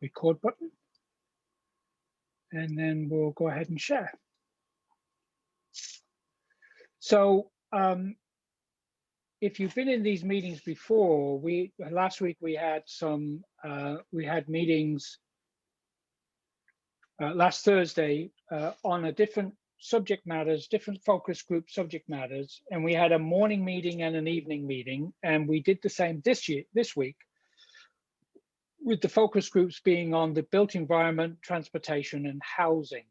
record button, and then we'll go ahead and share. So if you've been in these meetings before, last week we had meetings last Thursday on a different subject matters, different focus group subject matters, and we had a morning meeting and an evening meeting, and we did the same this week, with the focus groups being on the built environment, transportation, and housing.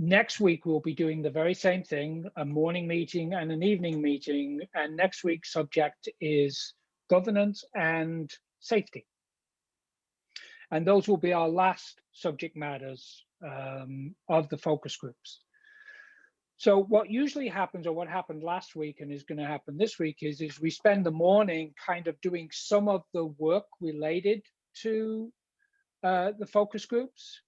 Next week, we'll be doing the very same thing, a morning meeting and an evening meeting, and next week's subject is governance and safety. And those will be our last subject matters of the focus groups. So what usually happens, or what happened last week and is going to happen this week, is we spend the morning kind of doing some of the work related to the focus groups.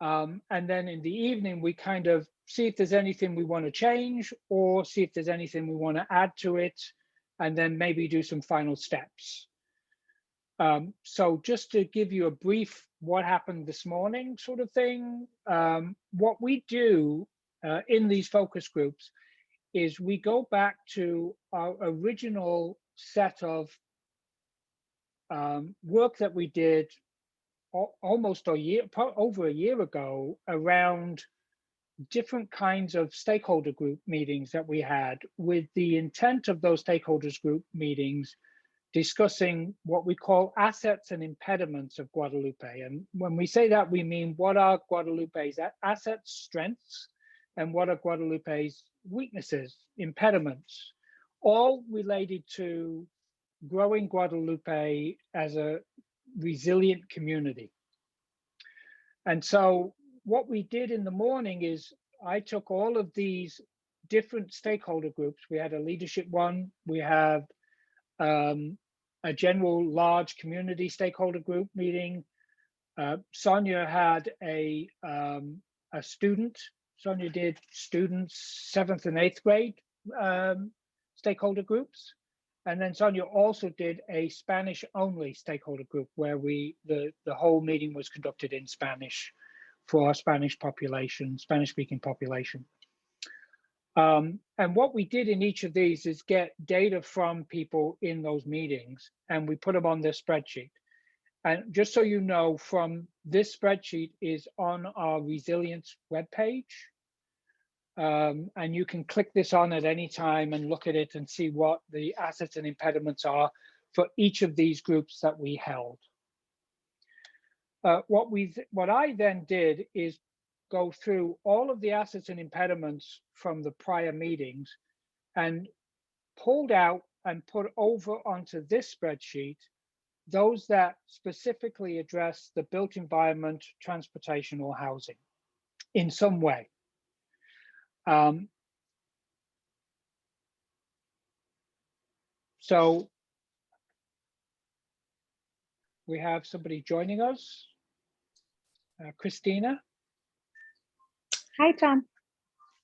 And then in the evening, we kind of see if there's anything we want to change or see if there's anything we want to add to it, and then maybe do some final steps. So just to give you a brief what happened this morning sort of thing, what we do in these focus groups is we go back to our original set of work that we did almost over a year ago around different kinds of stakeholder group meetings that we had, with the intent of those stakeholders group meetings discussing what we call assets and impediments of Guadalupe. And when we say that, we mean what are Guadalupe's assets, strengths, and what are Guadalupe's weaknesses, impediments, all related to growing Guadalupe as a resilient community. And so what we did in the morning is I took all of these different stakeholder groups. We had a leadership one, we have a general large community stakeholder group meeting. Sonia had a student. Sonia did students 7th and 8th grade stakeholder groups. And then Sonia also did a Spanish only stakeholder group where the whole meeting was conducted in Spanish for our Spanish population, Spanish speaking population. And what we did in each of these is get data from people in those meetings, and we put them on this spreadsheet. And just so you know, from this spreadsheet is on our Resilience webpage. And you can click this on at any time and look at it and see what the assets and impediments are for each of these groups that we held. What I then did is go through all of the assets and impediments from the prior meetings and pulled out and put over onto this spreadsheet those that specifically address the built environment, transportation, or housing in some way. So we have somebody joining us, Christina. Hi, Tom.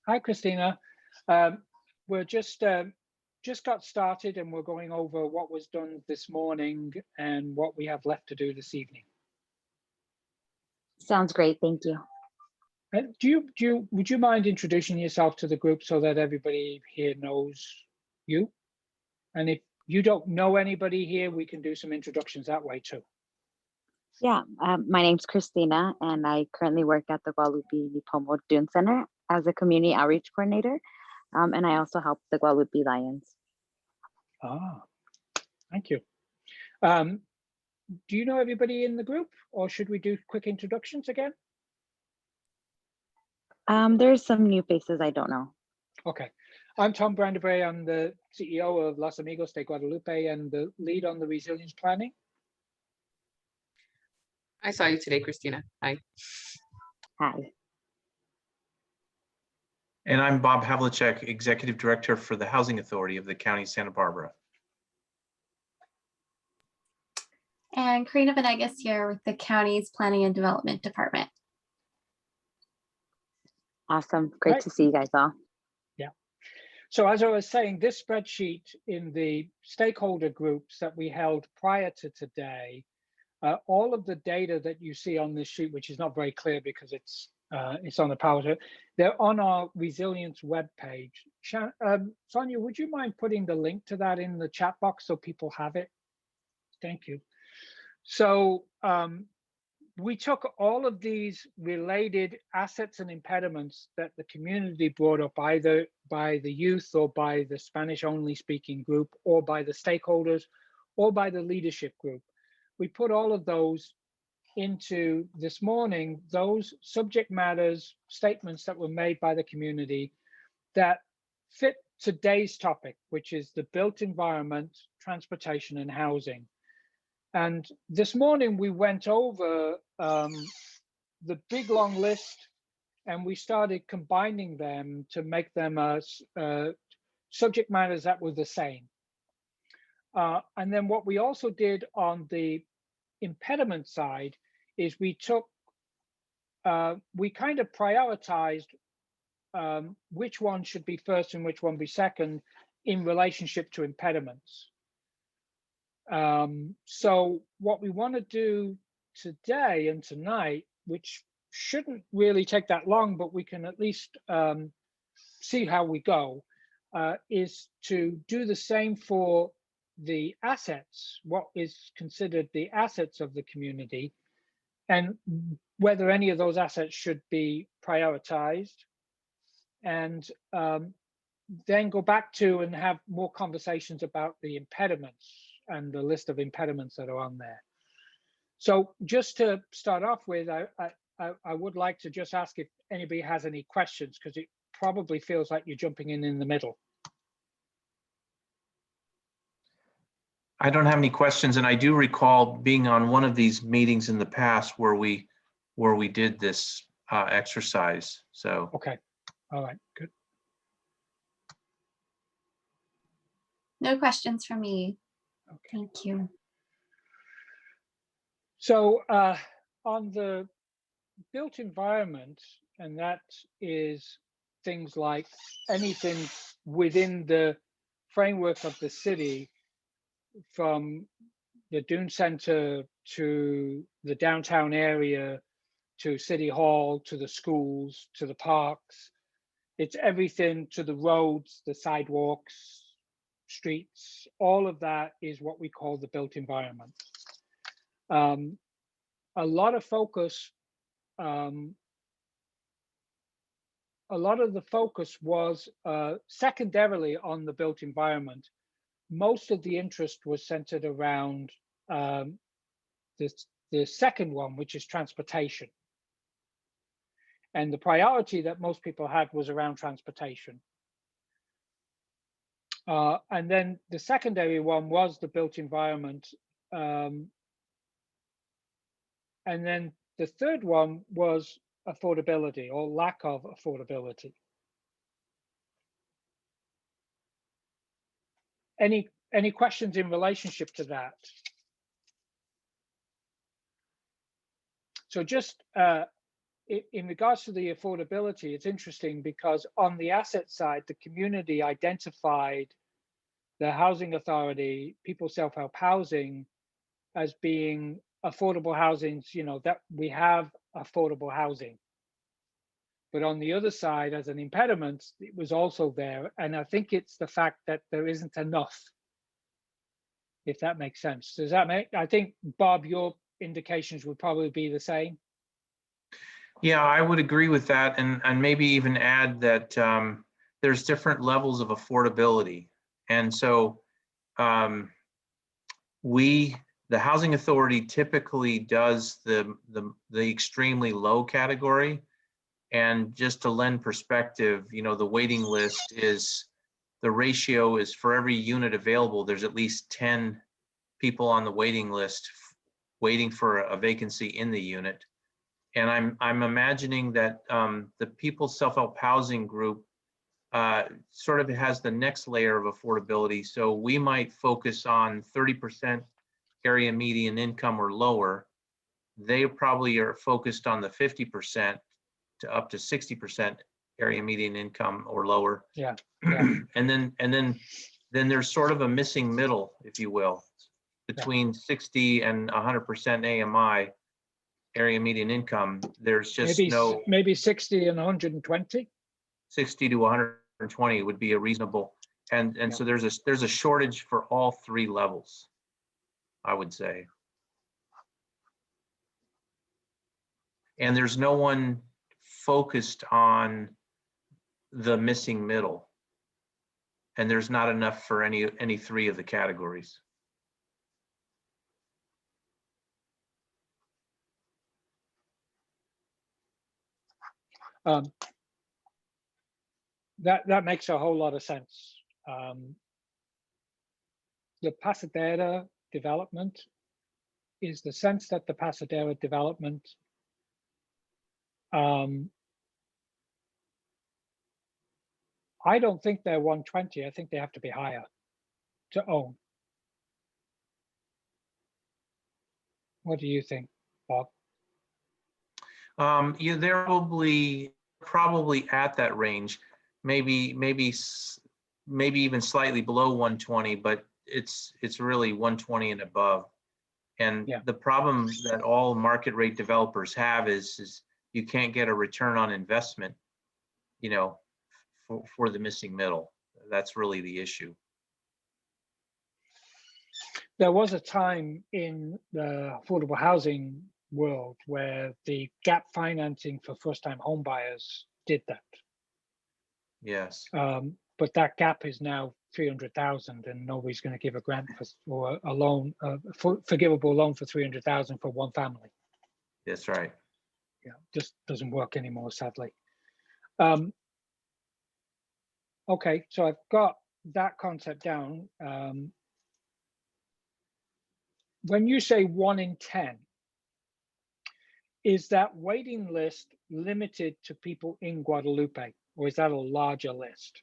Hi, Christina. We're just got started, and we're going over what was done this morning and what we have left to do this evening. Sounds great. Thank you. And would you mind introducing yourself to the group so that everybody here knows you? And if you don't know anybody here, we can do some introductions that way too. Yeah, my name's Christina, and I currently work at the Guadalupe-LADG Dune Center as a community outreach coordinator, and I also help the Guadalupe Lions. Ah, thank you. Do you know everybody in the group, or should we do quick introductions again? There's some new faces I don't know. Okay, I'm Tom Brandebury. I'm the CEO of Los Amigos de Guadalupe and the lead on the resilience planning. I saw you today, Christina. Hi. Hi. And I'm Bob Havlicek, Executive Director for the Housing Authority of the County of Santa Barbara. And Karina Venegas here with the county's Planning and Development Department. Awesome. Great to see you guys all. Yeah. So as I was saying, this spreadsheet in the stakeholder groups that we held prior to today all of the data that you see on this sheet, which is not very clear because it's on the PowerPoint, they're on our Resilience webpage. Sonia, would you mind putting the link to that in the chat box so people have it? Thank you. So we took all of these related assets and impediments that the community brought up, either by the youth or by the Spanish only speaking group or by the stakeholders or by the leadership group. We put all of those into this morning, those subject matters, statements that were made by the community that fit today's topic, which is the built environment, transportation, and housing. And this morning we went over the big long list, and we started combining them to make them subject matters that were the same. And then what we also did on the impediment side is we took, we kind of prioritized which one should be first and which one be second in relationship to impediments. So what we want to do today and tonight, which shouldn't really take that long, but we can at least see how we go, is to do the same for the assets, what is considered the assets of the community, and whether any of those assets should be prioritized, and then go back to and have more conversations about the impediments and the list of impediments that are on there. So just to start off with, I would like to just ask if anybody has any questions, because it probably feels like you're jumping in the middle. I don't have any questions, and I do recall being on one of these meetings in the past where we did this exercise. So okay, all right, good. No questions from me. Okay. Thank you. So on the built environment, and that is things like anything within the framework of the city, from the Dune Center to the downtown area, to City Hall, to the schools, to the parks. It's everything, to the roads, the sidewalks, streets. All of that is what we call the built environment. A lot of focus, a lot of the focus was secondarily on the built environment. Most of the interest was centered around the second one, which is transportation. And the priority that most people had was around transportation. And then the secondary one was the built environment. And then the third one was affordability, or lack of affordability. Any questions in relationship to that? So just in regards to the affordability, it's interesting because on the asset side, the community identified the housing authority, people self-help housing, as being affordable housing, you know, that we have affordable housing. But on the other side, as an impediment, it was also there. And I think it's the fact that there isn't enough, if that makes sense. Does that make, I think, Bob, your indications would probably be the same. yeah, I would agree with that, and maybe even add that there's different levels of affordability. And so the housing authority typically does the extremely low category. And just to lend perspective, you know, the waiting list is, the ratio is for every unit available, there's at least 10 people on the waiting list waiting for a vacancy in the unit. And I'm imagining that the people self-help housing group sort of has the next layer of affordability. So we might focus on 30% area median income or lower. They probably are focused on the 50% to up to 60% area median income or lower. Yeah. And then there's sort of a missing middle, if you will. between 60 and 100% AMI, area median income, there's just maybe 60 and 120. 60 to 120 would be a reasonable, and Yeah. so there's a shortage for all three levels, I would say. And there's no one focused on the missing middle. And there's not enough for any three of the categories. That makes a whole lot of sense. The Pasadena development is the sense that the Pasadena development I don't think they're 120. I think they have to be higher to own. What do you think, Bob? Yeah, they're probably at that range, maybe even slightly below 120, but it's really 120 and above. And Yeah. the problem that all market rate developers have is you can't get a return on investment, you know, for the missing middle. That's really the issue. There was a time in the affordable housing world where the gap financing for first-time home buyers did that. Yes. But that gap is now 300,000, and nobody's going to give a grant or a loan, forgivable loan for 300,000 for one family. That's right. Yeah, just doesn't work anymore, sadly. Okay, so I've got that concept down. When you say 1 in 10, is that waiting list limited to people in Guadalupe, or is that a larger list?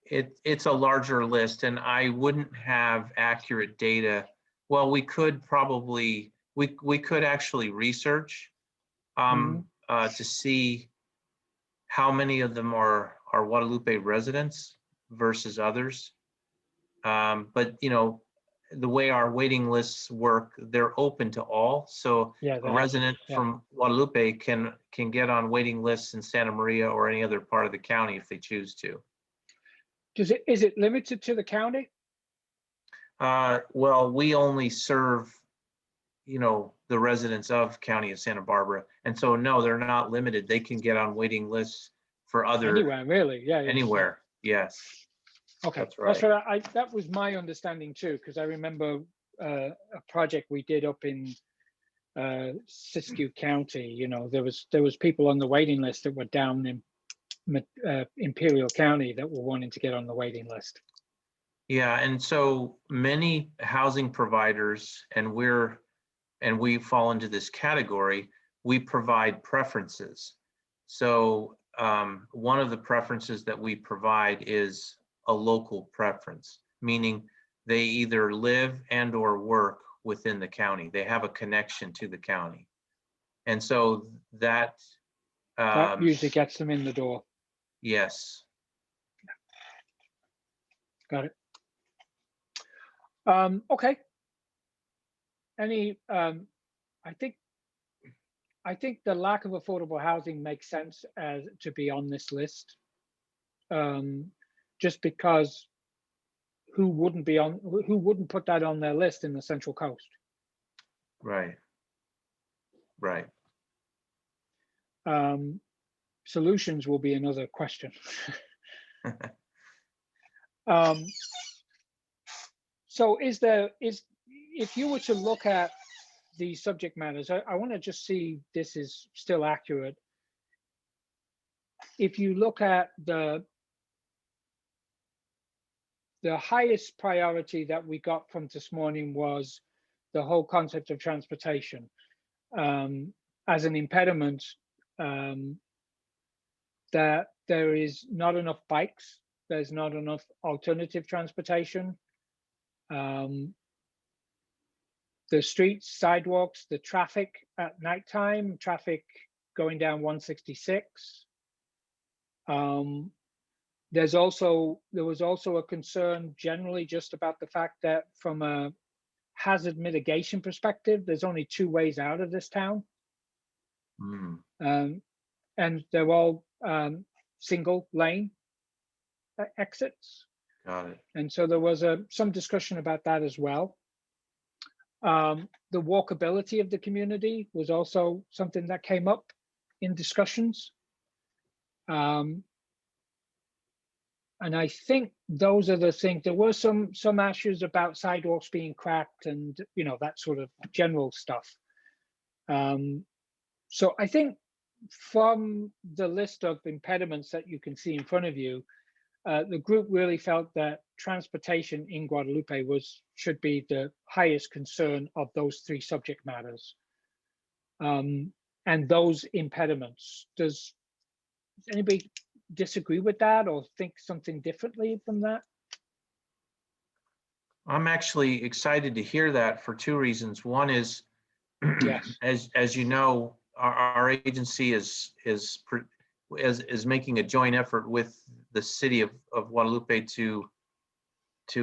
It's a larger list, and I wouldn't have accurate data. Well, we could probably we could actually research to see how many of them are Guadalupe residents versus others. But you know, the way our waiting lists work, they're open to all. So Yeah, a resident from Guadalupe can get on waiting lists in Santa Maria or any other part of the county if they choose to. Is it limited to the county? Well, we only serve, you know, the residents of County of Santa Barbara, and so no, they're not limited. They can get on waiting lists for other Anywhere, really? Yeah. anywhere. Yes. Okay, that's right. That's what that was my understanding too, because I remember a project we did up in Siskiyou County. You know, there was people on the waiting list that were down in Imperial County that were wanting to get on the waiting list. Yeah, and so many housing providers, and we fall into this category, we provide preferences. So one of the preferences that we provide is a local preference, meaning they either live and or work within the county. They have a connection to the county. And so that usually gets them in the door. Yes. Got it. Okay. Any, I think the lack of affordable housing makes sense as to be on this list. Just because who wouldn't put that on their list in the Central Coast? Right. Right. Solutions will be another question. So if you were to look at the subject matters, I want to just see this is still accurate. If you look at the highest priority that we got from this morning was the whole concept of transportation as an impediment, that there is not enough bikes, there's not enough alternative transportation. The streets, sidewalks, the traffic at nighttime, traffic going down 166. there was also a concern generally just about the fact that from a hazard mitigation perspective, there's only 2 ways out of this town. And they're all single lane exits. Got it. And so there was some discussion about that as well. The walkability of the community was also something that came up in discussions. And I think those are the things. There were some issues about sidewalks being cracked and, you know, that sort of general stuff. So I think from the list of impediments that you can see in front of you, the group really felt that transportation in Guadalupe should be the highest concern of those 3 subject matters. And those impediments, does anybody disagree with that or think something differently from that? I'm actually excited to hear that for 2 reasons. One is, Yes. as you know, our agency is making a joint effort with the city of Guadalupe to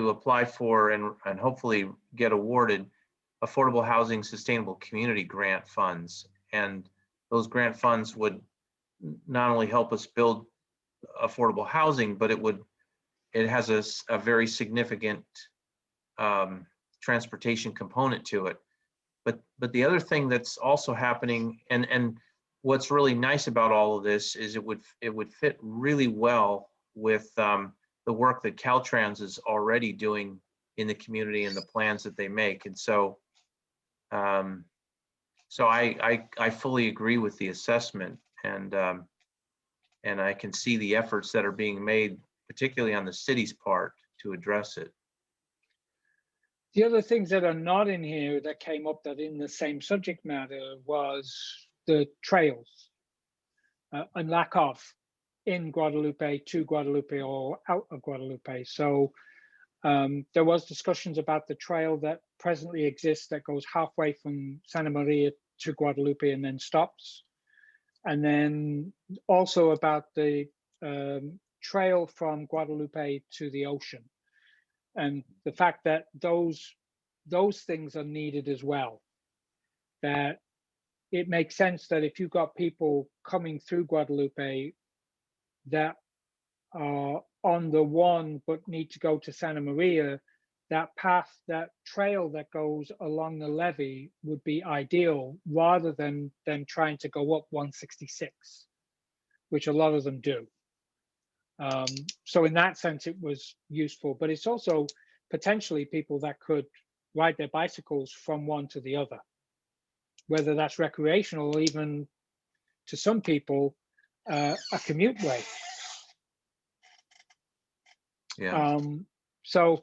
apply for and hopefully get awarded affordable housing sustainable community grant funds. And those grant funds would not only help us build affordable housing, but it has a very significant transportation component to it. But the other thing that's also happening, and what's really nice about all of this is it would fit really well with the work that Caltrans is already doing in the community and the plans that they make. And so I fully agree with the assessment, and I can see the efforts that are being made, particularly on the city's part, to address it. The other things that are not in here that came up that in the same subject matter was the trails and lack of in Guadalupe, to Guadalupe, or out of Guadalupe. So there was discussions about the trail that presently exists that goes halfway from Santa Maria to Guadalupe and then stops. And then also about the trail from Guadalupe to the ocean. And the fact that those things are needed as well. That it makes sense that if you've got people coming through Guadalupe that are on the one but need to go to Santa Maria, that path, that trail that goes along the levee would be ideal, rather than them trying to go up 166, which a lot of them do. So in that sense, it was useful, but it's also potentially people that could ride their bicycles from one to the other, whether that's recreational or even to some people, a commute way. Yeah. So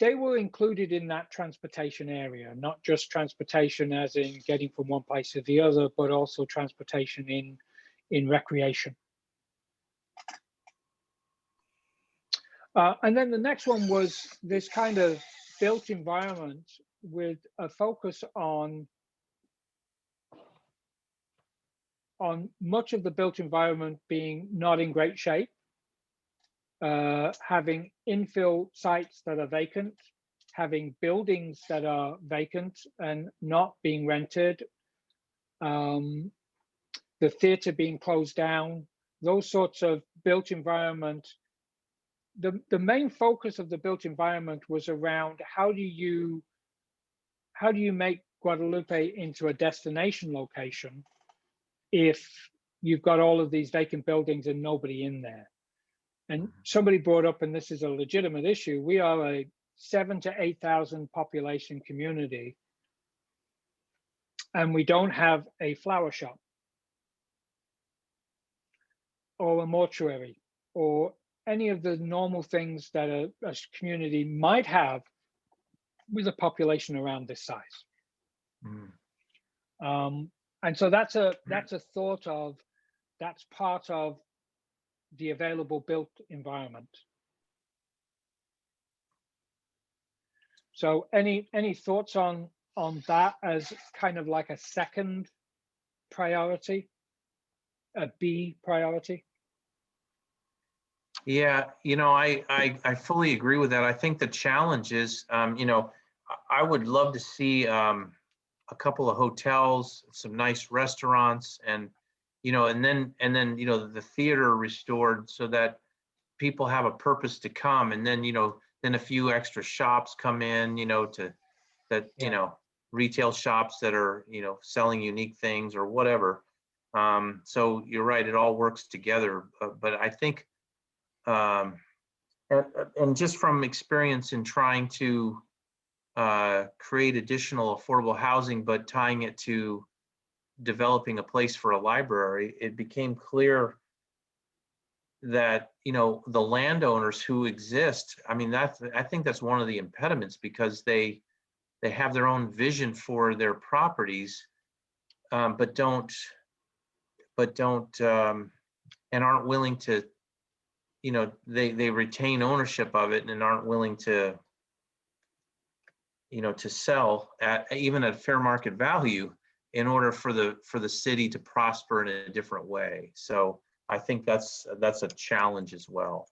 they were included in that transportation area, not just transportation as in getting from one place to the other, but also transportation in recreation. And then the next one was this kind of built environment with a focus on much of the built environment being not in great shape, having infill sites that are vacant, having buildings that are vacant and not being rented, the theater being closed down, those sorts of built environment. The main focus of the built environment was around how do you make Guadalupe into a destination location if you've got all of these vacant buildings and nobody in there. And somebody brought up, and this is a legitimate issue, we are a 7,000 to 8,000 population community, and we don't have a flower shop or a mortuary or any of the normal things that a community might have with a population around this size. And so that's a thought of, that's part of the available built environment. So any thoughts on that as kind of like a second priority, a B priority? Yeah, I fully agree with that. I think the challenge is, I would love to see a couple of hotels, some nice restaurants, and and then the theater restored so that people have a purpose to come, and then then a few extra shops come in, to that retail shops that are selling unique things or whatever. So you're right, it all works together. But I think, and, and just from experience in trying to create additional affordable housing, but tying it to developing a place for a library, it became clear that the landowners who exist, I mean, I think that's one of the impediments, because they have their own vision for their properties, but don't and aren't willing to, they retain ownership of it and aren't willing to to sell at even at fair market value in order for the city to prosper in a different way. So I think that's a challenge as well.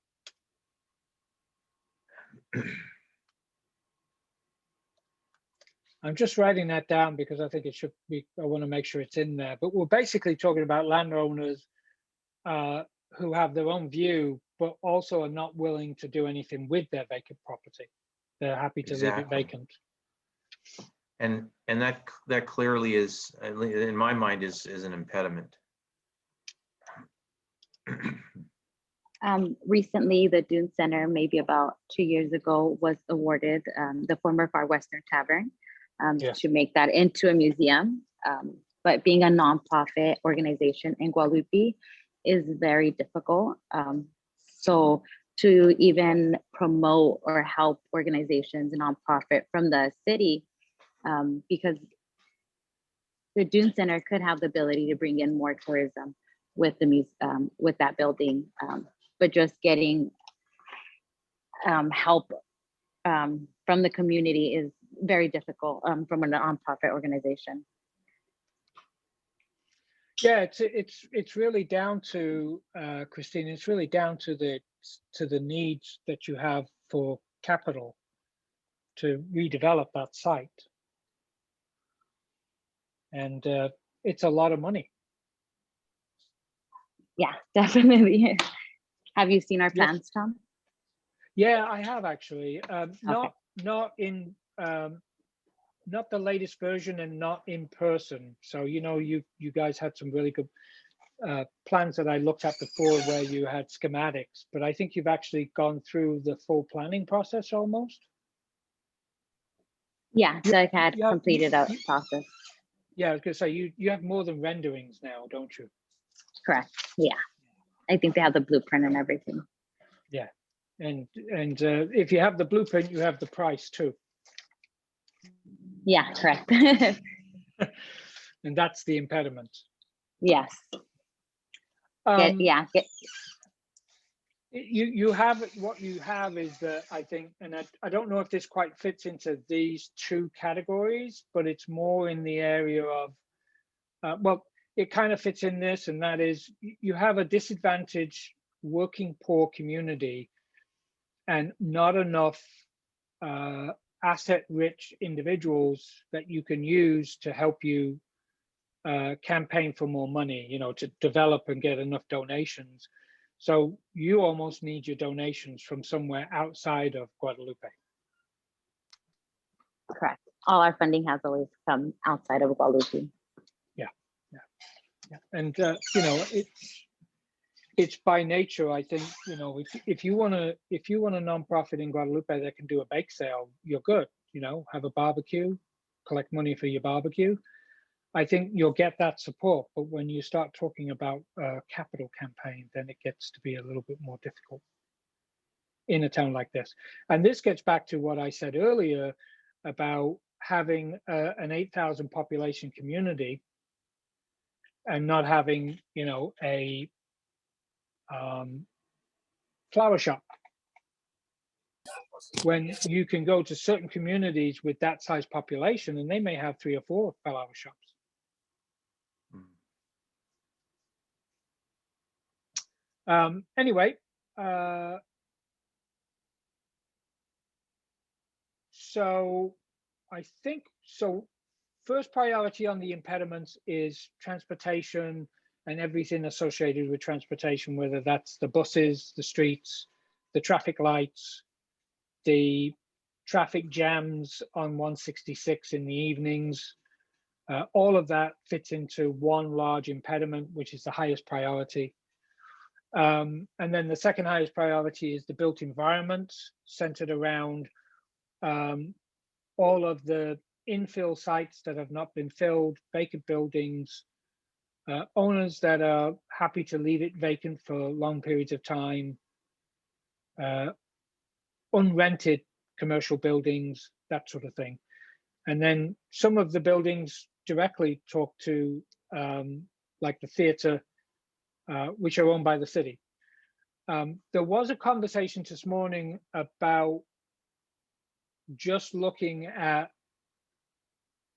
I'm just writing that down because I think it should be, I want to make sure it's in there. But we're basically talking about landowners who have their own view, but also are not willing to do anything with their vacant property. They're happy to leave it vacant. And that clearly is, in my mind, is an impediment. Recently, the Dune Center, maybe about 2 years ago, was awarded the former Far Western Tavern to make that into a museum. But being a nonprofit organization in Guadalupe is very difficult. So to even promote or help organizations, nonprofit from the city, because the Dune Center could have the ability to bring in more tourism with the with that building, but just getting help from the community is very difficult from a nonprofit organization. Yeah, it's really down to Christine. It's really down to the needs that you have for capital to redevelop that site, and it's a lot of money. Yeah, definitely. Have you seen our plans, Tom? Yeah, I have actually. Okay. Not the latest version, and not in person. So you guys had some really good plans that I looked at before, where you had schematics, but I think you've actually gone through the full planning process almost. Yeah, so I've had completed a process. Yeah, I was gonna say you have more than renderings now, don't you? Correct. Yeah, I think they have the blueprint and everything. Yeah, and if you have the blueprint, you have the price too. Yeah, correct. And that's the impediment. Yes. You have, what you have is that, I think, and I don't know if this quite fits into these two categories, but it's more in the area of, well, it kind of fits in this, and that is you have a disadvantaged working poor community and not enough asset-rich individuals that you can use to help you campaign for more money, to develop and get enough donations. So you almost need your donations from somewhere outside of Guadalupe. Correct. All our funding has always come outside of Guadalupe. Yeah. And it's by nature. I think if you want a nonprofit in Guadalupe that can do a bake sale, you're good. Have a barbecue, collect money for your barbecue. I think you'll get that support. But when you start talking about a capital campaign, then it gets to be a little bit more difficult in a town like this. And this gets back to what I said earlier about having an 8,000 population community and not having, a flower shop. When you can go to certain communities with that size population, and they may have 3 or 4 flower shops. Anyway, So I think, so first priority on the impediments is transportation and everything associated with transportation, whether that's the buses, the streets, the traffic lights, the traffic jams on 166 in the evenings. All of that fits into one large impediment, which is the highest priority. And then the second highest priority is the built environment, centered around all of the infill sites that have not been filled, vacant buildings, owners that are happy to leave it vacant for long periods of time, unrented commercial buildings, that sort of thing. And then some of the buildings directly talk to, like the theater, which are owned by the city. There was a conversation this morning about just looking at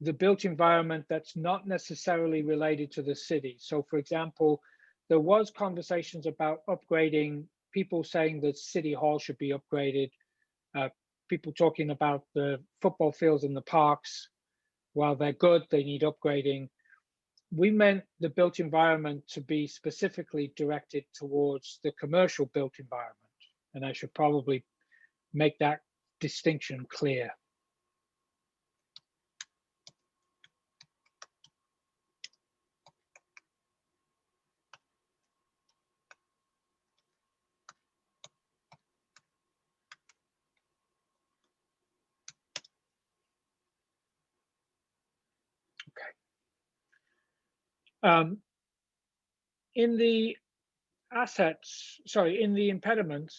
the built environment that's not necessarily related to the city. So for example, there was conversations about upgrading, people saying that City Hall should be upgraded, people talking about the football fields and the parks. While they're good, they need upgrading. We meant the built environment to be specifically directed towards the commercial built environment. And I should probably make that distinction clear. In the assets, sorry, in the impediments,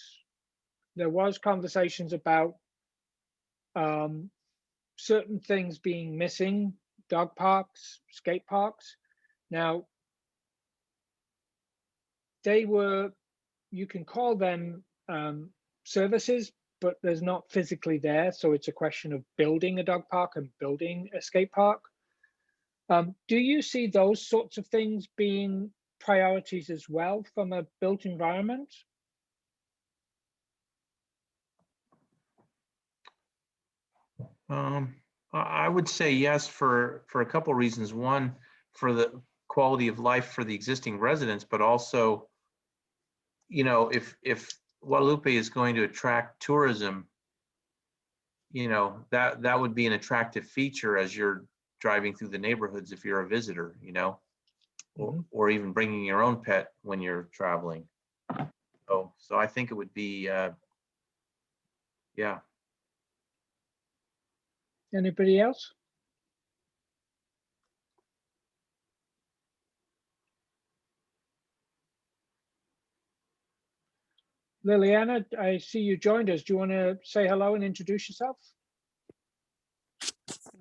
there was conversations about certain things being missing, dog parks, skate parks. Now, they were, you can call them services, but there's not physically there. So it's a question of building a dog park and building a skate park. Do you see those sorts of things being priorities as well from a built environment? I would say yes for a couple of reasons. One, for the quality of life for the existing residents, but also, you know, if Guadalupe is going to attract tourism, you know, that would be an attractive feature as you're driving through the neighborhoods if you're a visitor, you know, or even bringing your own pet when you're traveling. So I think it would be, yeah. Anybody else? Liliana, I see you joined us. Do you want to say hello and introduce yourself?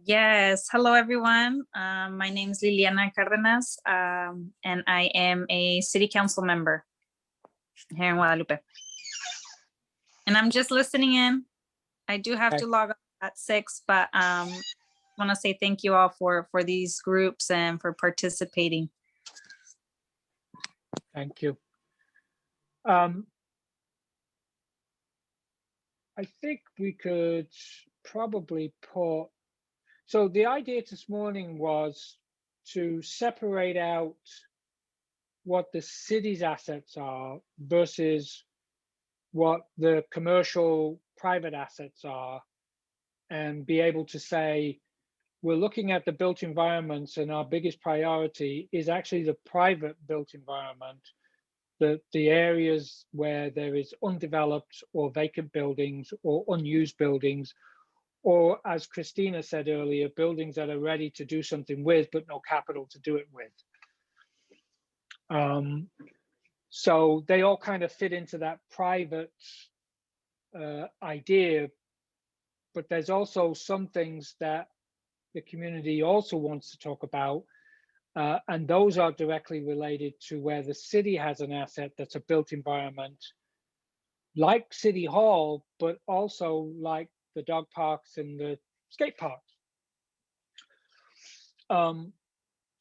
Yes, hello everyone. My name is Liliana Cardenas, and I am a city council member here in Guadalupe. And I'm just listening in. I do have to log on at 6, but I want to say thank you all for these groups and for participating. Thank you. I think we could probably put, so the idea this morning was to separate out what the city's assets are versus what the commercial private assets are, and be able to say, we're looking at the built environments and our biggest priority is actually the private built environment, the areas where there is undeveloped or vacant buildings or unused buildings, or as Christina said earlier, buildings that are ready to do something with, but no capital to do it with. So they all kind of fit into that private idea, but there's also some things that the community also wants to talk about, and those are directly related to where the city has an asset that's a built environment, like City Hall, but also like the dog parks and the skate parks.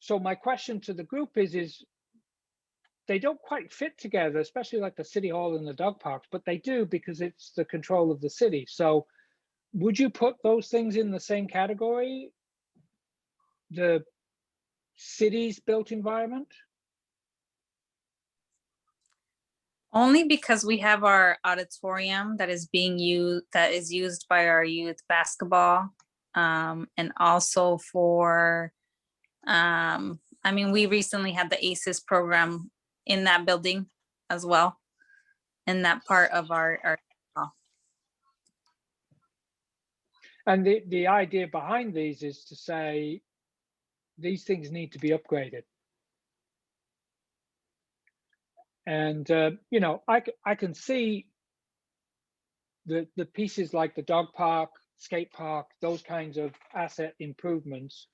So my question to the group is they don't quite fit together, especially like the city hall and the dog parks, but they do because it's the control of the city. So would you put those things in the same category? The city's built environment? Only because we have our auditorium that is being used, that is used by our youth basketball. And also for, I mean, we recently had the ACES program in that building as well, in that part of our And the idea behind these is to say, these things need to be upgraded. And, you know, I can see the pieces like the dog park, skate park, those kinds of asset improvements.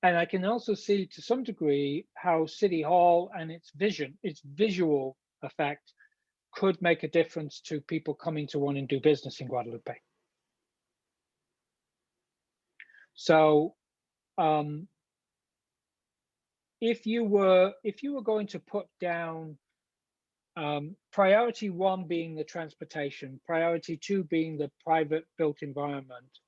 And I can also see to some degree how City Hall and its vision, its visual effect could make a difference to people coming to want to do business in Guadalupe. So if you were going to put down priority 1 being the transportation, priority 2 being the private built environment,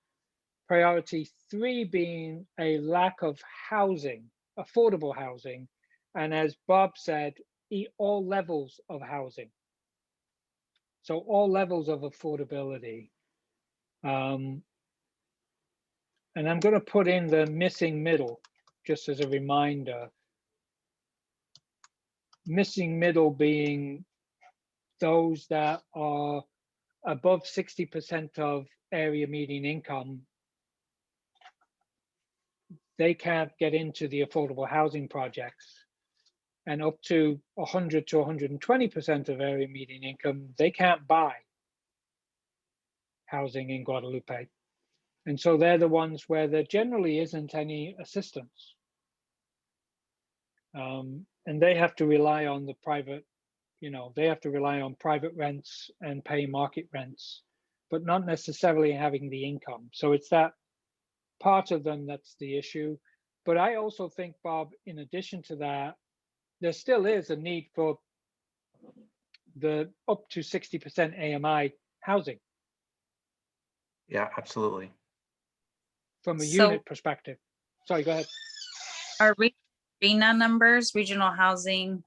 priority 3 being a lack of housing, affordable housing, and as Bob said, all levels of housing. So all levels of affordability. And I'm going to put in the missing middle, just as a reminder. Missing middle being those that are above 60% of area median income. They can't get into the affordable housing projects. And up to 100 to 120% of area median income, they can't buy housing in Guadalupe. And so they're the ones where there generally isn't any assistance. And they have to rely on the private, you know, they have to rely on private rents and pay market rents, but not necessarily having the income. So it's that part of them that's the issue. But I also think, Bob, in addition to that, there still is a need for the up to 60% AMI housing. Yeah, absolutely. From a So- unit perspective. Sorry, go ahead. our RHNA numbers, regional housing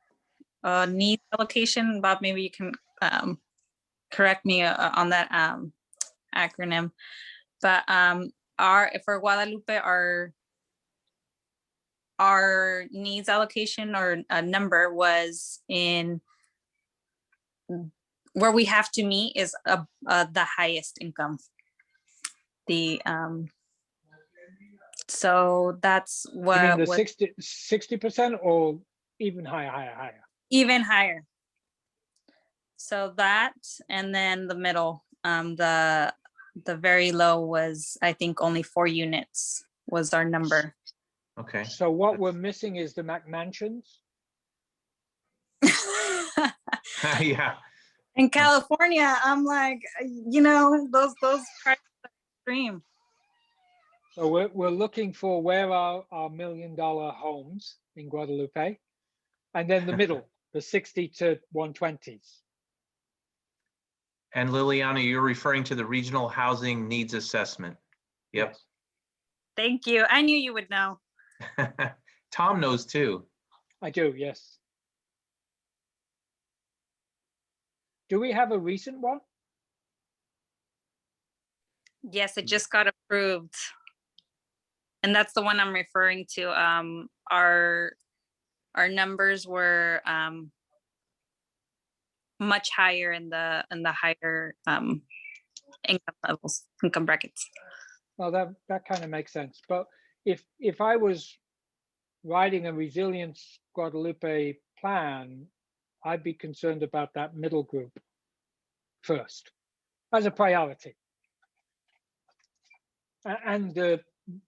needs allocation. Bob, maybe you can correct me on that acronym. But for Guadalupe, our needs allocation or a number was in where we have to meet is the highest income. So that's what. You mean the 60% or even higher? Even higher. So that, and then the middle, the very low was, I think, only 4 units was our number. Okay. So what we're missing is the McMansions. Yeah. In California, I'm like, you know, those prices are extreme. So we're looking for where are our $1 million homes in Guadalupe, and then the middle, the 60 to 120s. And Liliana, you're referring to the regional housing needs assessment. Yep. Thank you. I knew you would know. Tom knows too. I do, yes. Do we have a recent one? Yes, it just got approved. And that's the one I'm referring to. Our numbers were much higher in the higher income levels, income brackets. Well, that kind of makes sense. But if I was writing a Resilience-Guadalupe plan, I'd be concerned about that middle group first as a priority. And the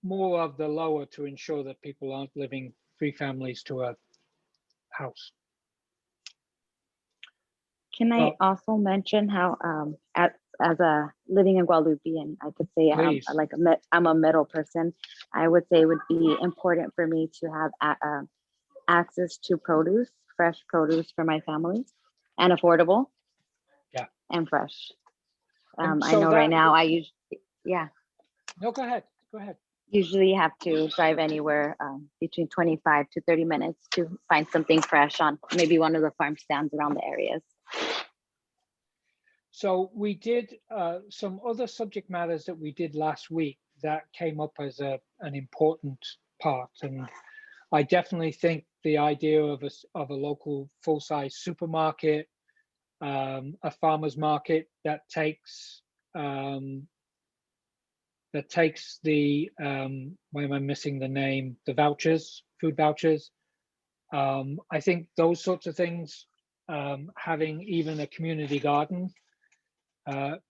more of the lower to ensure that people aren't living 3 families to a house. Can I also mention how, as a living in Guadalupe, and I could say I'm a middle person, I would say it would be important for me to have access to produce fresh produce for my family and affordable. Yeah. And fresh. And I so know that- right now I usually, yeah, No, go ahead. Go ahead. usually have to drive anywhere between 25 to 30 minutes to find something fresh on maybe one of the farm stands around the areas. So we did some other subject matters that we did last week that came up as an important part, and I definitely think the idea of a local full-size supermarket, a farmer's market that takes the why am I missing the name? The vouchers, food vouchers. I think those sorts of things, having even a community garden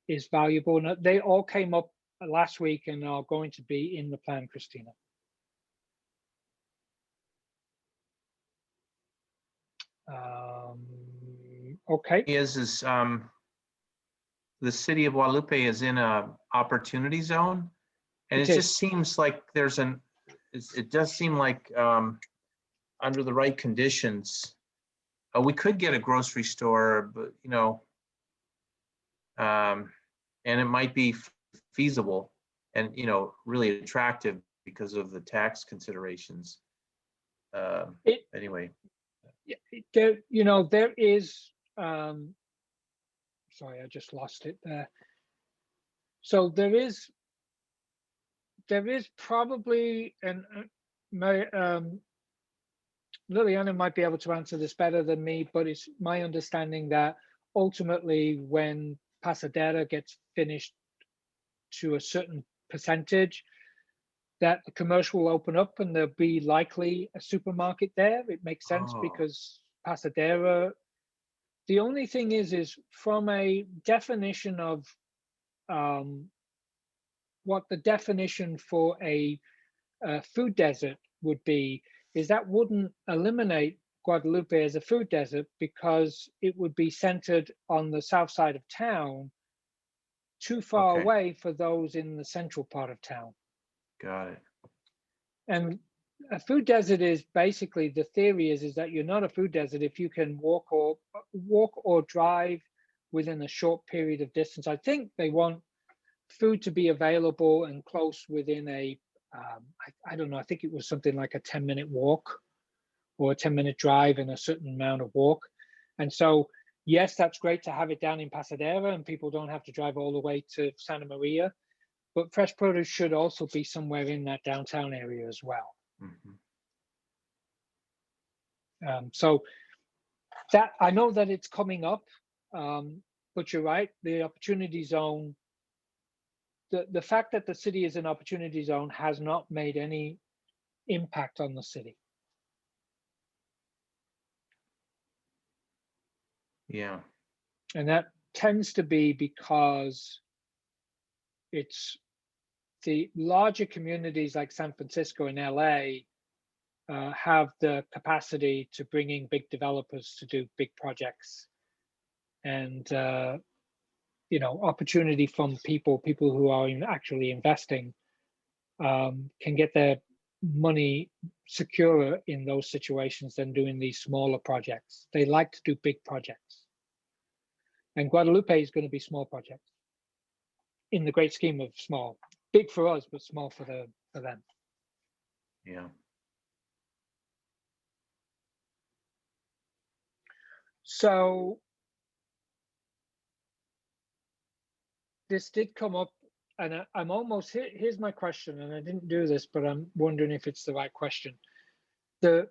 is valuable. And they all came up last week and are going to be in the plan, Christina. Okay. The city of Guadalupe is in a opportunity zone, and it just seems like it does seem like under the right conditions, we could get a grocery store, but and it might be feasible and really attractive because of the tax considerations. Anyway, there is. Sorry, I just lost it there. So there is probably, and Liliana might be able to answer this better than me, but it's my understanding that ultimately when Pasadena gets finished to a certain percentage, that the commercial will open up and there'll be likely a supermarket there. It makes sense because Pasadena, the only thing is from a definition of what the definition for a food desert would be, is that wouldn't eliminate Guadalupe as a food desert because it would be centered on the south side of town, too far away for those in the central part of town. Got it. And a food desert is basically, the theory is that you're not a food desert if you can walk or drive within a short period of distance. I think they want food to be available and close within a, I don't know, I think it was something like a 10-minute walk or a 10-minute drive and a certain amount of walk. And so, yes, that's great to have it down in Pasadena and people don't have to drive all the way to Santa Maria, but fresh produce should also be somewhere in that downtown area as well. Mm-hmm. So that, I know that it's coming up, but you're right, the opportunity zone, the fact that the city is an opportunity zone has not made any impact on the city. Yeah. And that tends to be because it's the larger communities like San Francisco and LA have the capacity to bring in big developers to do big projects. And opportunity from people who are actually investing can get their money secure in those situations than doing these smaller projects. They like to do big projects. And Guadalupe is going to be small projects in the great scheme of small. Big for us, but small for them. Yeah. So this did come up, and I'm almost, here's my question, and I didn't do this, but I'm wondering if it's the right question. The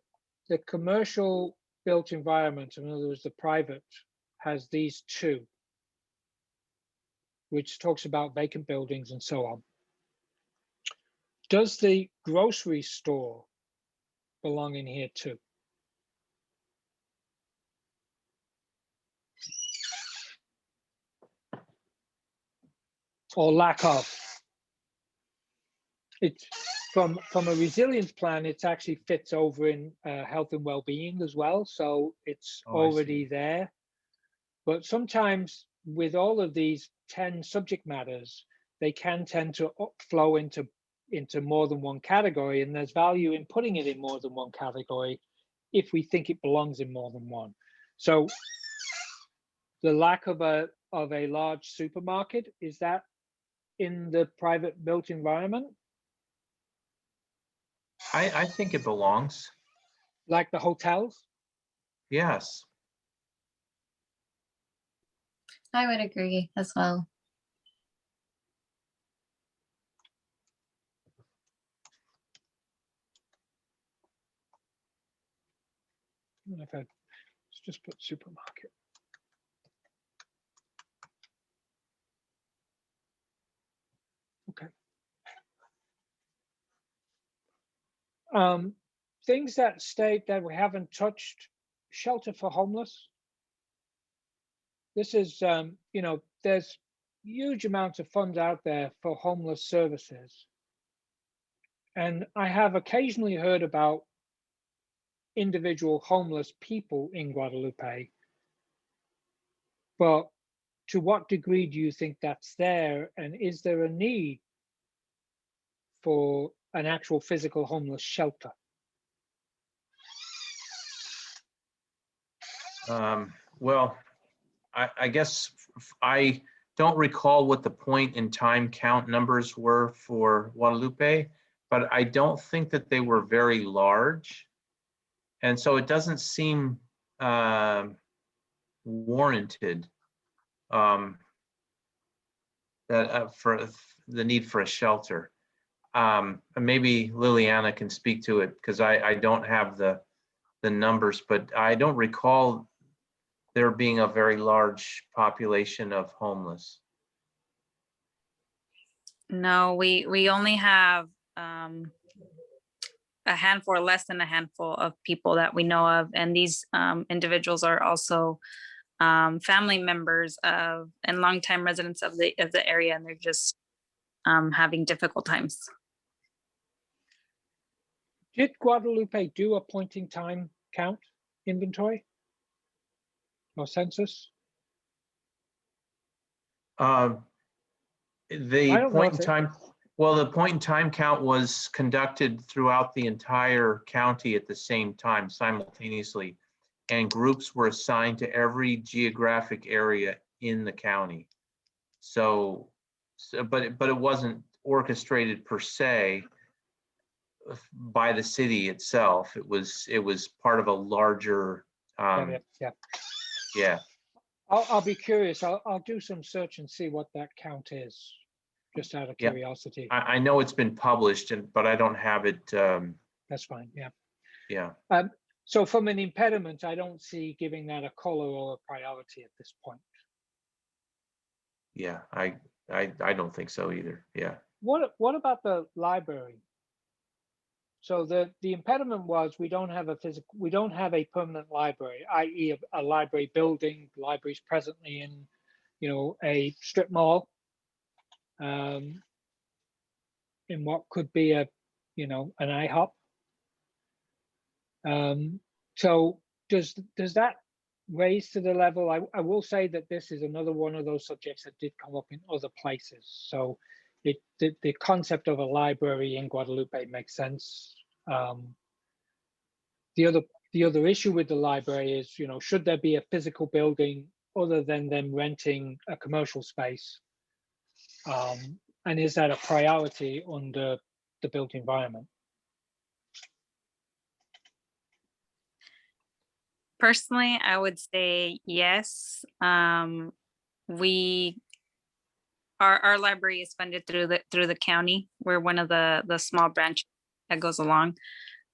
commercial built environment, in other words, the private, has these two, which talks about vacant buildings and so on. Does the grocery store belong in here too? Or lack of? It's from a resilience plan, it actually fits over in health and well-being as well. So it's already there. But sometimes with all of these 10 subject matters, they can tend to flow into more than one category, and there's value in putting it in more than one category if we think it belongs in more than one. So the lack of a large supermarket, is that in the private built environment? I think it belongs. Like the hotels? Yes. I would agree as well. Okay, let's just put supermarket. Okay. Things that state that we haven't touched, shelter for homeless. This is, you know, there's huge amounts of funds out there for homeless services. And I have occasionally heard about individual homeless people in Guadalupe, but to what degree do you think that's there? And is there a need for an actual physical homeless shelter? Well, I guess I don't recall what the point in time count numbers were for Guadalupe, but I don't think that they were very large. And so it doesn't seem warranted that for the need for a shelter. Maybe Liliana can speak to it because I don't have the numbers, but I don't recall there being a very large population of homeless. No, we only have a handful or less than a handful of people that we know of. And these individuals are also family members of and longtime residents of the area, and they're just having difficult times. Did Guadalupe do a point in time count inventory or census? The point in time, well, the point in time count was conducted throughout the entire county at the same time, simultaneously, and groups were assigned to every geographic area in the county. So but it wasn't orchestrated per se by the city itself. It was part of a larger. Yeah. I'll be curious. I'll do some search and see what that count is, just out of curiosity. I know it's been published, but I don't have it. That's fine. Yeah. Yeah. So from an impediment, I don't see giving that a color or a priority at this point. Yeah, I don't think so either. Yeah. What about the library? So the impediment was we don't have a permanent library, i.e. a library building. Libraries presently in, you know, a strip mall, in what could be a, you know, an IHOP. So does that raise to the level? I will say that this is another one of those subjects that did come up in other places. So the concept of a library in Guadalupe makes sense. The other issue with the library is, you know, should there be a physical building other than them renting a commercial space? And is that a priority under the built environment? Personally, I would say yes. Our library is funded through the county. We're one of the small branches that goes along.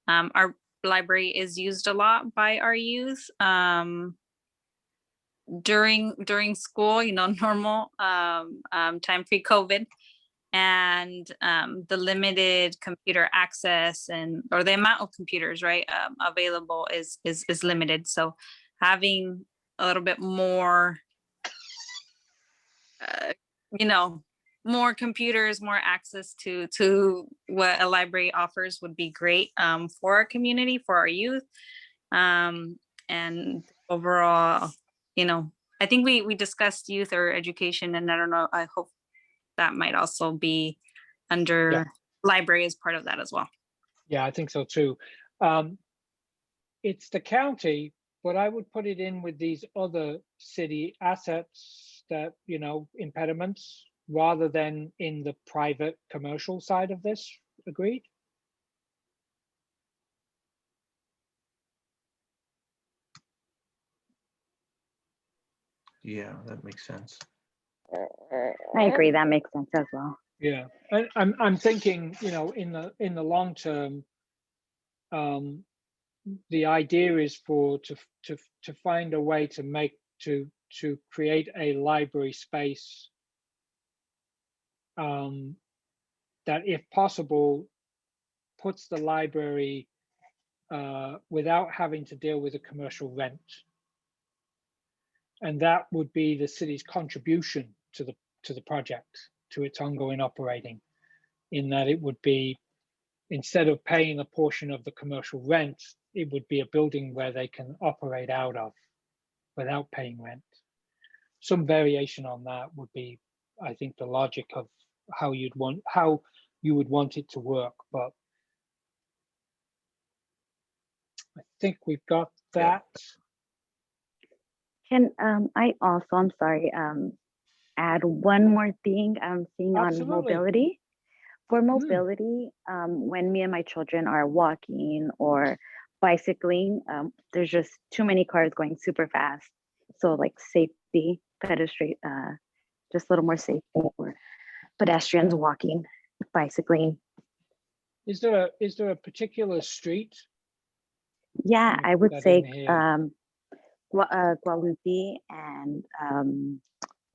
Our library is used a lot by our youth during school, you know, normal time pre-COVID, and the limited computer access or the amount of computers, right, available is limited. So having a little bit more, you know, more computers, more access to what a library offers would be great for our community, for our youth, and overall, you know, I think we discussed youth or education, and I don't know, I hope that might also be under library as part of that as well. Yeah, I think so too. it's the county, but I would put it in with these other city assets that, you know, impediments, rather than in the private commercial side of this. Agreed? Yeah, that makes sense. I agree, that makes sense as well. Yeah, and I'm thinking, you know, in the long term, the idea is to find a way to create a library space that, if possible, puts the library without having to deal with a commercial rent. And that would be the city's contribution to the project, to its ongoing operating, in that it would be, instead of paying a portion of the commercial rent, it would be a building where they can operate out of without paying rent. Some variation on that would be, I think, the logic of how you would want it to work. But I think we've got that. Can I also, I'm sorry, add one more thing I'm seeing Absolutely. on mobility? For mobility, when me and my children are walking or bicycling, there's just too many cars going super fast. So like safety, pedestrian, just a little more safe for pedestrians walking, bicycling. Is there a particular street? Yeah, I would That say in here. Guadalupe and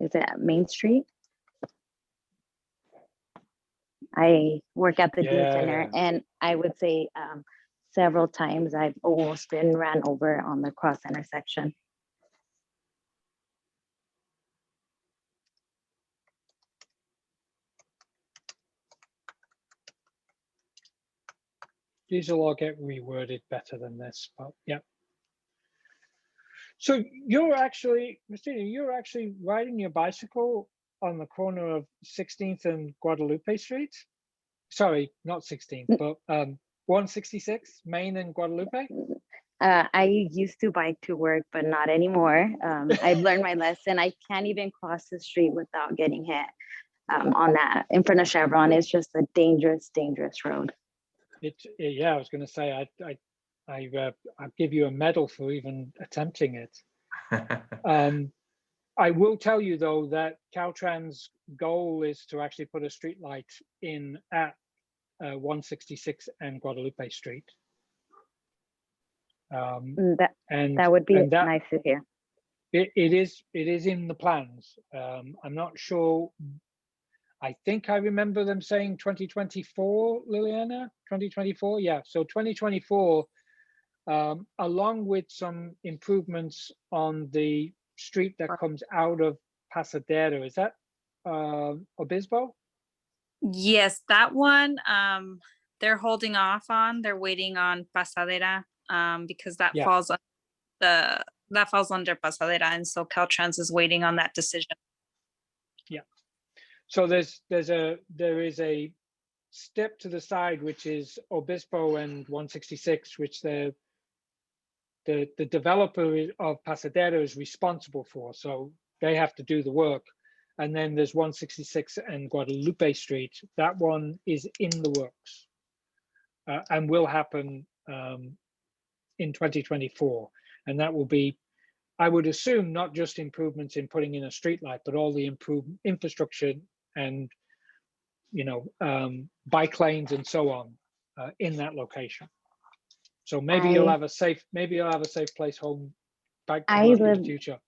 is it Main Street? I work at the Dune Center, and I would say several times I've almost been ran over on the cross intersection. These will all get reworded better than this, but yeah. So you're actually, Christina, you're actually riding your bicycle on the corner of 16th and Guadalupe Street? Sorry, not 16th, but 166, Main and Guadalupe? I used to bike to work, but not anymore. I've learned my lesson. I can't even cross the street without getting hit on that in front of Chevron. It's just a dangerous, dangerous road. Yeah, I was going to say, I'll give you a medal for even attempting it. I will tell you though that Caltrans' goal is to actually put a street light in at 166 and Guadalupe Street. That would be nice to hear. It is in the plans. I'm not sure. I think I remember them saying 2024, Liliana, 2024. Yeah, so 2024, along with some improvements on the street that comes out of Pasadena. Is that Obispo? Yes, that one they're holding off on. They're waiting on Pasadena because that falls under Pasadena, and so Caltrans is waiting on that decision. Yeah. So there is a step to the side, which is Obispo and 166, which the developer of Pasadena is responsible for. So they have to do the work. And then there's 166 and Guadalupe Street. That one is in the works and will happen in 2024. And that will be, I would assume, not just improvements in putting in a street light, but all the improved infrastructure and, you know, bike lanes and so on in that location. So maybe you'll have a safe place home back to work in the future.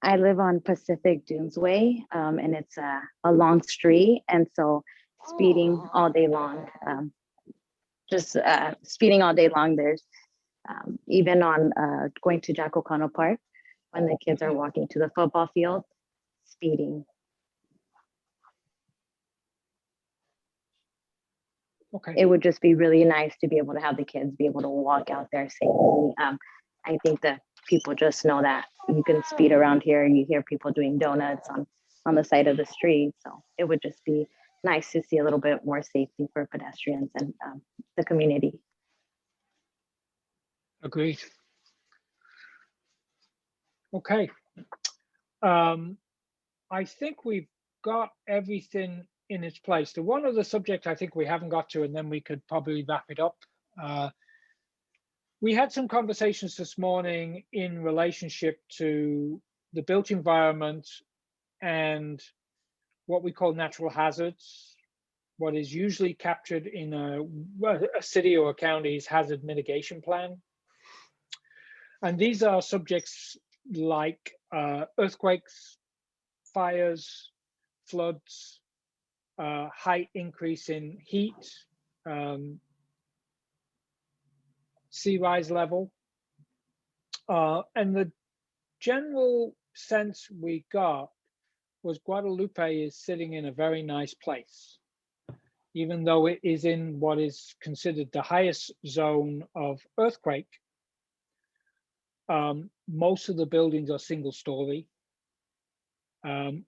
I live on Pacific Dunes Way, and it's a long street, and so speeding all day long, speeding all day long. There's even on going to Jack O'Connell Park when the kids are walking to the football field, speeding. Okay. It would just be really nice to be able to have the kids be able to walk out there safely. I think that people just know that you can speed around here and you hear people doing donuts on the side of the street. So it would just be nice to see a little bit more safety for pedestrians and the community. Agreed. Okay. I think we've got everything in its place. The one other subject I think we haven't got to, and then we could probably wrap it up. We had some conversations this morning in relationship to the built environment and what we call natural hazards, what is usually captured in a city or a county's hazard mitigation plan. And these are subjects like earthquakes, fires, floods, height increase in heat, sea rise level. And the general sense we got was Guadalupe is sitting in a very nice place, even though it is in what is considered the highest zone of earthquake. Most of the buildings are single story.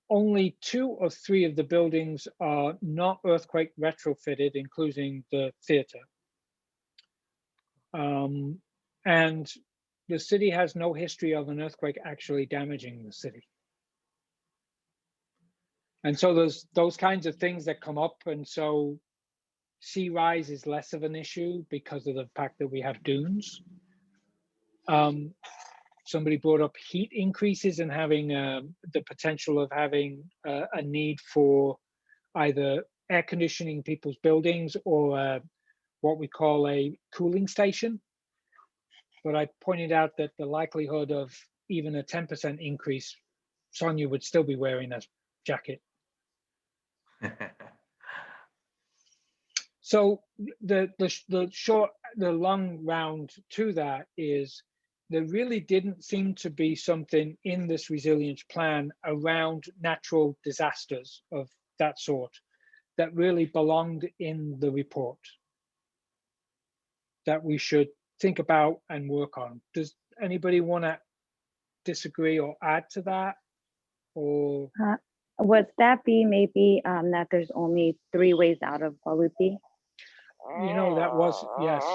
Only 2 or 3 of the buildings are not earthquake retrofitted, including the theater. And the city has no history of an earthquake actually damaging the city. And so there's those kinds of things that come up. And so sea rise is less of an issue because of the fact that we have dunes. Somebody brought up heat increases and having the potential of having a need for either air conditioning people's buildings or what we call a cooling station. But I pointed out that the likelihood of even a 10% increase, Sonia would still be wearing a jacket. So the long round to that is there really didn't seem to be something in this resilience plan around natural disasters of that sort that really belonged in the report that we should think about and work on. Does anybody want to disagree or add to that? Or would that be maybe that there's only 3 ways out of Guadalupe? You know, that was, yes,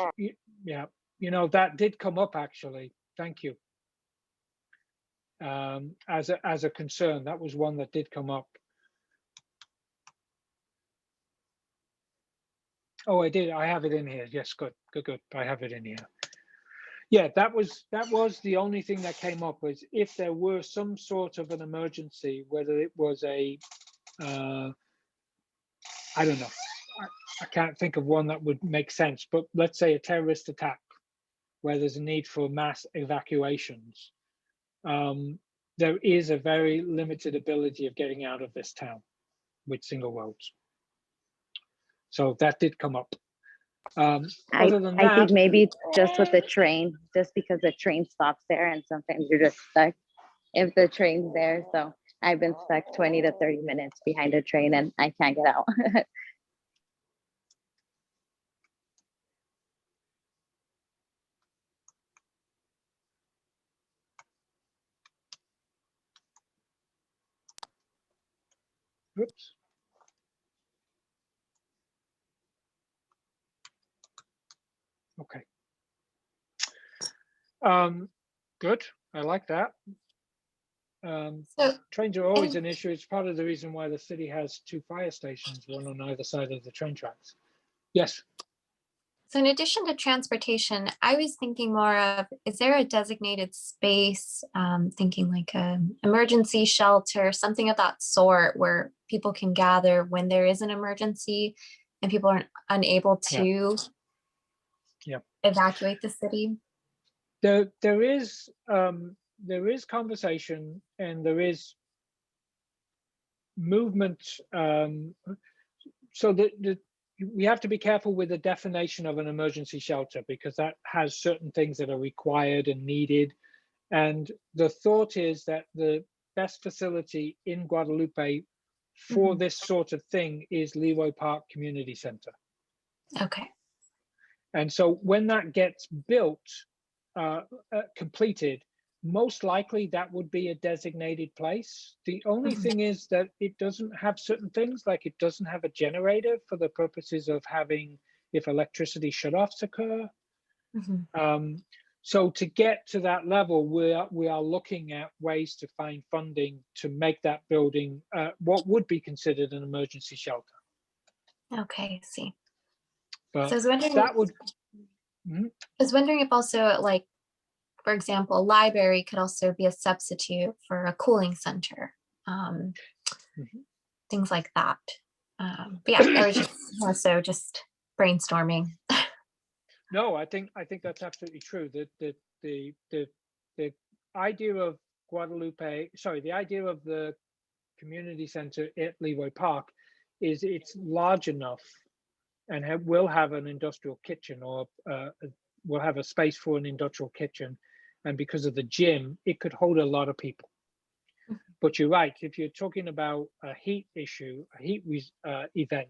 yeah, you know, that did come up actually. Thank you. As a concern, that was one that did come up. Oh, I did. I have it in here. Yes, good. I have it in here. Yeah, that was the only thing that came up, was if there were some sort of an emergency, whether it was a, I don't know. I can't think of one that would make sense, but let's say a terrorist attack where there's a need for mass evacuations. There is a very limited ability of getting out of this town with single roads. So that did come up. Other than that, I think maybe just with the train, just because the train stops there and sometimes you're just stuck if the train's there. So I've been stuck 20 to 30 minutes behind a train and I can't get out. oops. Okay. Good. I like that. So, Trains are always an issue. It's part of the reason why the city has 2 fire stations, one on either side of the train tracks. Yes. so in addition to transportation, I was thinking more of, is there a designated space, thinking like an emergency shelter, something of that sort, where people can gather when there is an emergency and people are unable to evacuate the city? There is conversation and there is movement. So we have to be careful with the definition of an emergency shelter, because that has certain things that are required and needed. And the thought is that the best facility in Guadalupe for this sort of thing is Leroy Park Community Center. Okay. And so when that gets built, completed, most likely that would be a designated place. The only thing is that it doesn't have certain things, like it doesn't have a generator for the purposes of having, if electricity shutoffs occur. So to get to that level, we are looking at ways to find funding to make that building what would be considered an emergency shelter. Okay, I see. But So I was wondering, that would. I was wondering if also, like, for example, a library could also be a substitute for a cooling center, things like that. But yeah, I was just also just brainstorming. No, I think that's absolutely true. The idea of Guadalupe, sorry, the idea of the community center at Leroy Park is it's large enough and will have an industrial kitchen, or will have a space for an industrial kitchen. And because of the gym, it could hold a lot of people. But you're right, if you're talking about a heat issue, a heat event,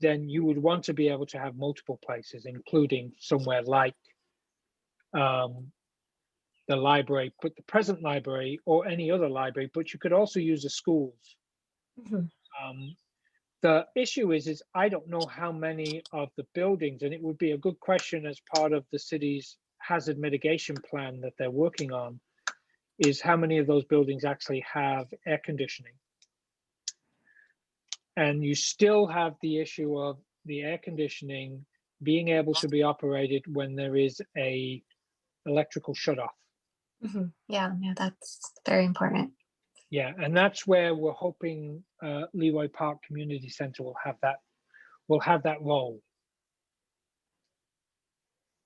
then you would want to be able to have multiple places, including somewhere like the library, but the present library or any other library, but you could also use the schools. The issue is I don't know how many of the buildings, and it would be a good question as part of the city's hazard mitigation plan that they're working on, is how many of those buildings actually have air conditioning. And you still have the issue of the air conditioning being able to be operated when there is a electrical shutoff. Yeah, that's very important. Yeah, and that's where we're hoping Leroy Park Community Center will have that role.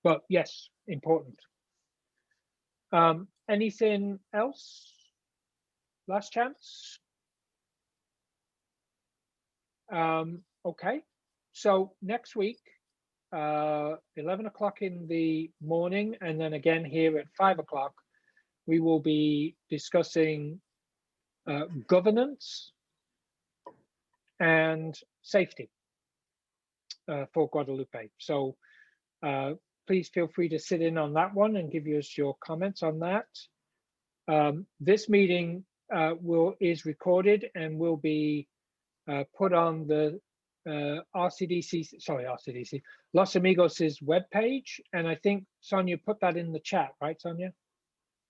But yes, important. Anything else? Last chance? Okay, so next week, 11 o'clock in the morning, and then again here at 5 o'clock, we will be discussing governance and safety for Guadalupe. So please feel free to sit in on that one and give us your comments on that. This meeting is recorded and will be put on the RCDC, Los Amigos' webpage. And I think Sonia put that in the chat, right, Sonia?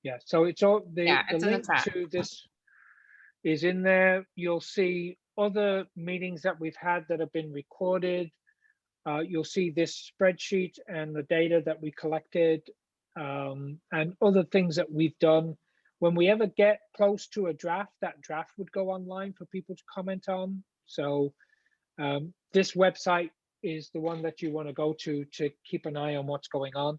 Yeah, so it's all the link to this is in there. You'll see other meetings that we've had that have been recorded. You'll see this spreadsheet and the data that we collected, and other things that we've done. When we ever get close to a draft, that draft would go online for people to comment on. So this website is the one that you want to go to keep an eye on what's going on.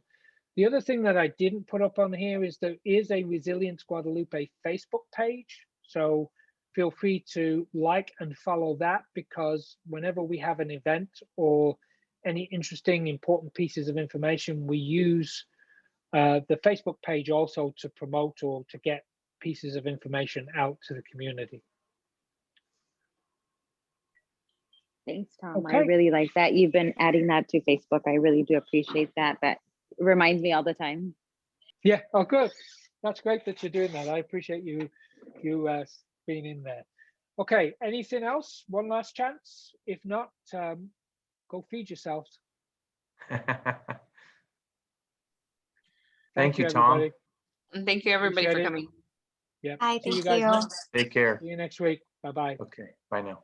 The other thing that I didn't put up on here is there is a Resilience-Guadalupe Facebook page. So feel free to like and follow that, because whenever we have an event or any interesting, important pieces of information, we use the Facebook page also to promote or to get pieces of information out to the community. Thanks, Tom. Okay. I really like that. You've been adding that to Facebook. I really do appreciate that. That reminds me all the time. Yeah, oh, good. That's great that you're doing that. I appreciate you being in there. Okay, anything else? One last chance? If not, go feed yourselves. Thank you, Tom. everybody. And thank you, everybody, Appreciate for it. coming. Yeah. Hi, See you thank guys you. next. Take care. See you next week. Bye-bye. Okay, bye now.